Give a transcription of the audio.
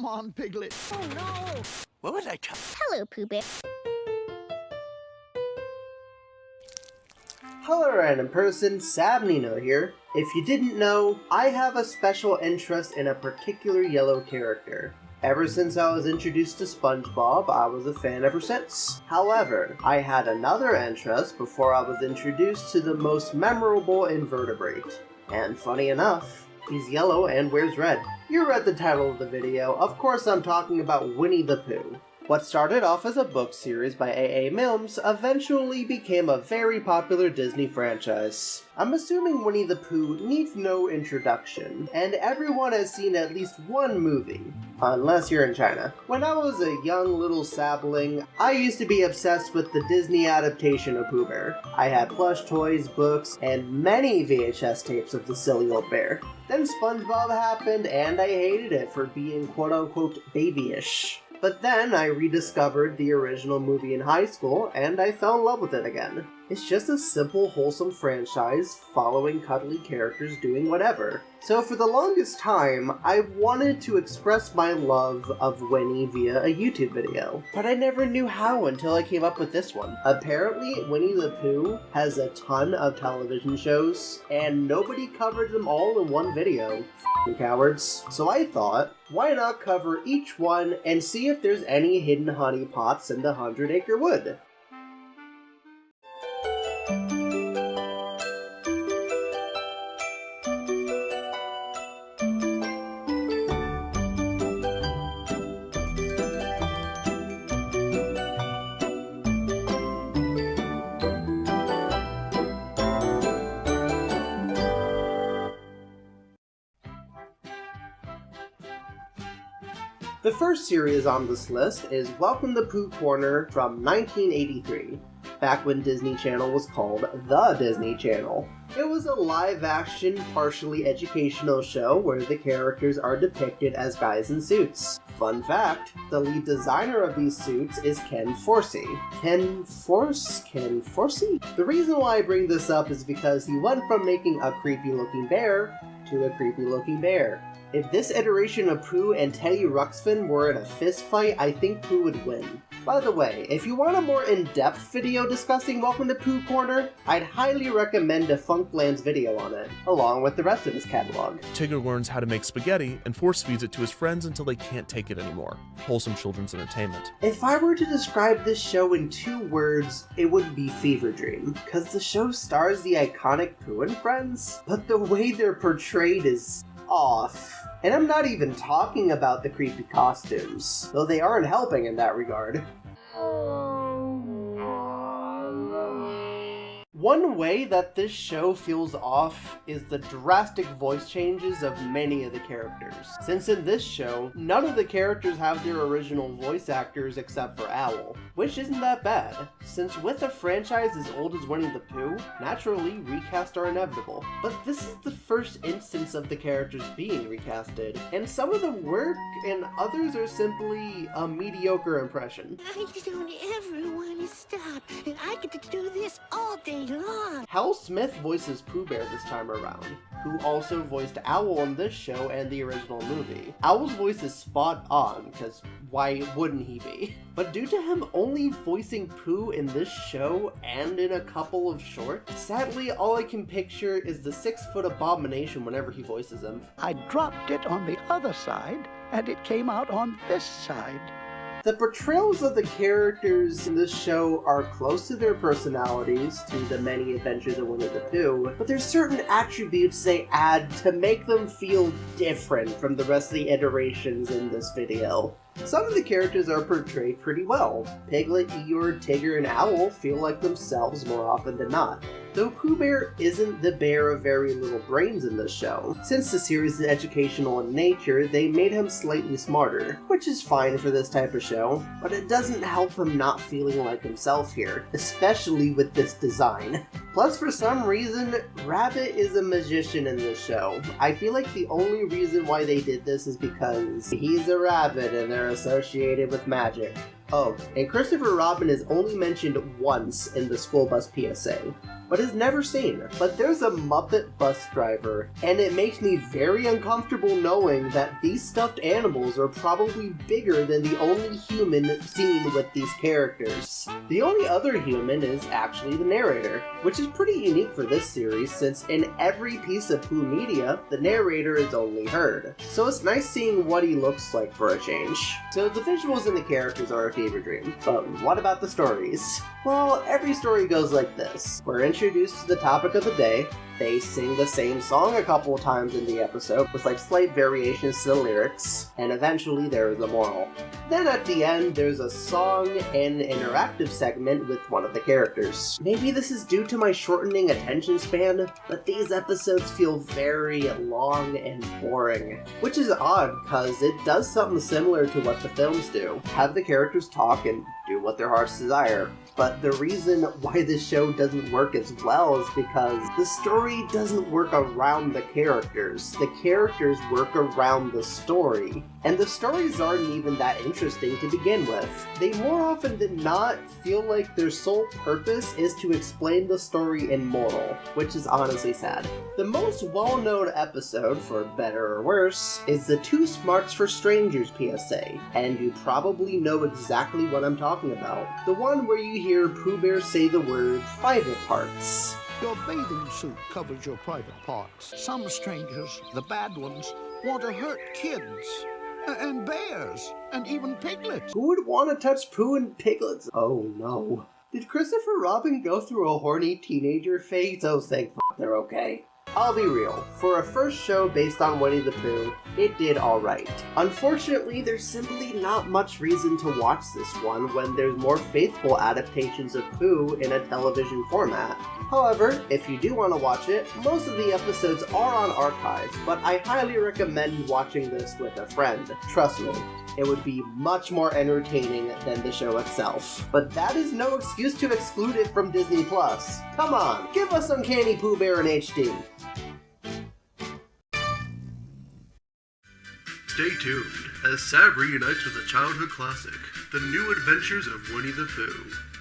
Come on, Piglet. Oh, no. What was I talking? Hello, Pooh Bear. Hello random person, Sab Nino here. If you didn't know, I have a special interest in a particular yellow character. Ever since I was introduced to SpongeBob, I was a fan ever since. However, I had another interest before I was introduced to the most memorable invertebrate. And funny enough, he's yellow and wears red. You read the title of the video, of course I'm talking about Winnie the Pooh. What started off as a book series by A.A. Milnes eventually became a very popular Disney franchise. I'm assuming Winnie the Pooh needs no introduction, and everyone has seen at least one movie, unless you're in China. When I was a young little sapling, I used to be obsessed with the Disney adaptation of Pooh Bear. I had plush toys, books, and many VHS tapes of the silly old bear. Then SpongeBob happened, and I hated it for being quote-unquote babyish. But then I rediscovered the original movie in high school, and I fell in love with it again. It's just a simple, wholesome franchise following cuddly characters doing whatever. So for the longest time, I've wanted to express my love of Winnie via a YouTube video. But I never knew how until I came up with this one. Apparently, Winnie the Pooh has a ton of television shows, and nobody covered them all in one video. F***ing cowards. So I thought, why not cover each one and see if there's any hidden honeypots in the 100-acre wood? The first series on this list is Welcome to Pooh Corner from 1983, back when Disney Channel was called The Disney Channel. It was a live-action, partially educational show where the characters are depicted as guys in suits. Fun fact, the lead designer of these suits is Ken Forsey. Ken Forsey? The reason why I bring this up is because he went from making a creepy-looking bear to a creepy-looking bear. If this iteration of Pooh and Teddy Ruxpin were in a fist fight, I think Pooh would win. By the way, if you want a more in-depth video discussing Welcome to Pooh Corner, I'd highly recommend Defunctland's video on it, along with the rest of his catalog. Tigger learns how to make spaghetti and force feeds it to his friends until they can't take it anymore. Wholesome children's entertainment. If I were to describe this show in 2 words, it would be fever dream, because the show stars the iconic Pooh and friends, but the way they're portrayed is off. And I'm not even talking about the creepy costumes, though they aren't helping in that regard. One way that this show feels off is the drastic voice changes of many of the characters. Since in this show, none of the characters have their original voice actors except for Owl, which isn't that bad, since with a franchise as old as Winnie the Pooh, naturally recasts are inevitable. But this is the first instance of the characters being recasted, and some of them work and others are simply a mediocre impression. I just want everyone to stop, and I get to do this all day long. Hal Smith voices Pooh Bear this time around, who also voiced Owl in this show and the original movie. Owl's voice is spot on, because why wouldn't he be? But due to him only voicing Pooh in this show and in a couple of shorts, sadly all I can picture is the 6-foot abomination whenever he voices him. I dropped it on the other side, and it came out on this side. The portrayals of the characters in this show are close to their personalities, to the many adventures of Winnie the Pooh, but there's certain attributes they add to make them feel different from the rest of the iterations in this video. Some of the characters are portrayed pretty well. Piglet, Eeyore, Tigger, and Owl feel like themselves more often than not. Though Pooh Bear isn't the bear of very little brains in this show. Since the series is educational in nature, they made him slightly smarter, which is fine for this type of show, but it doesn't help him not feeling like himself here, especially with this design. Plus, for some reason, Rabbit is a magician in this show. I feel like the only reason why they did this is because he's a rabbit and they're associated with magic. Oh, and Christopher Robin is only mentioned once in the school bus PSA. but is never seen. But there's a Muppet bus driver, and it makes me very uncomfortable knowing that these stuffed animals are probably bigger than the only human seen with these characters. The only other human is actually the narrator, which is pretty unique for this series since in every piece of Pooh media, the narrator is only heard. So it's nice seeing what he looks like for a change. So the visuals and the characters are a fever dream, but what about the stories? Well, every story goes like this. We're introduced to the topic of the day, they sing the same song a couple times in the episode with like slight variations to the lyrics, and eventually there is a moral. Then at the end there's a song and an interactive segment with one of the characters. Maybe this is due to my shortening attention span, but these episodes feel very long and boring. Which is odd, cause it does something similar to what the films do. Have the characters talk and do what their hearts desire. But the reason why this show doesn't work as well is because the story doesn't work around the characters. The characters work around the story. And the stories aren't even that interesting to begin with. They more often than not feel like their sole purpose is to explain the story in moral, which is honestly sad. The most well-known episode, for better or worse, is the Too Smarts for Strangers PSA, and you probably know exactly what I'm talking about. The one where you hear Pooh Bear say the word private parts. Your bathing suit covers your private parts. Some strangers, the bad ones, want to hurt kids. And bears, and even piglets. Who would want to touch Pooh and piglets? Oh no. Did Christopher Robin go through a horny teenager phase? Oh, thank f*** they're okay. I'll be real, for a first show based on Winnie the Pooh, it did alright. Unfortunately, there's simply not much reason to watch this one when there's more faithful adaptations of Pooh in a television format. However, if you do want to watch it, most of the episodes are on archive, but I highly recommend watching this with a friend. Trust me, it would be much more entertaining than the show itself. But that is no excuse to exclude it from Disney+. Come on, give us Uncanny Pooh Bear in HD. Stay tuned as Sab reunites with a childhood classic, The New Adventures of Winnie the Pooh.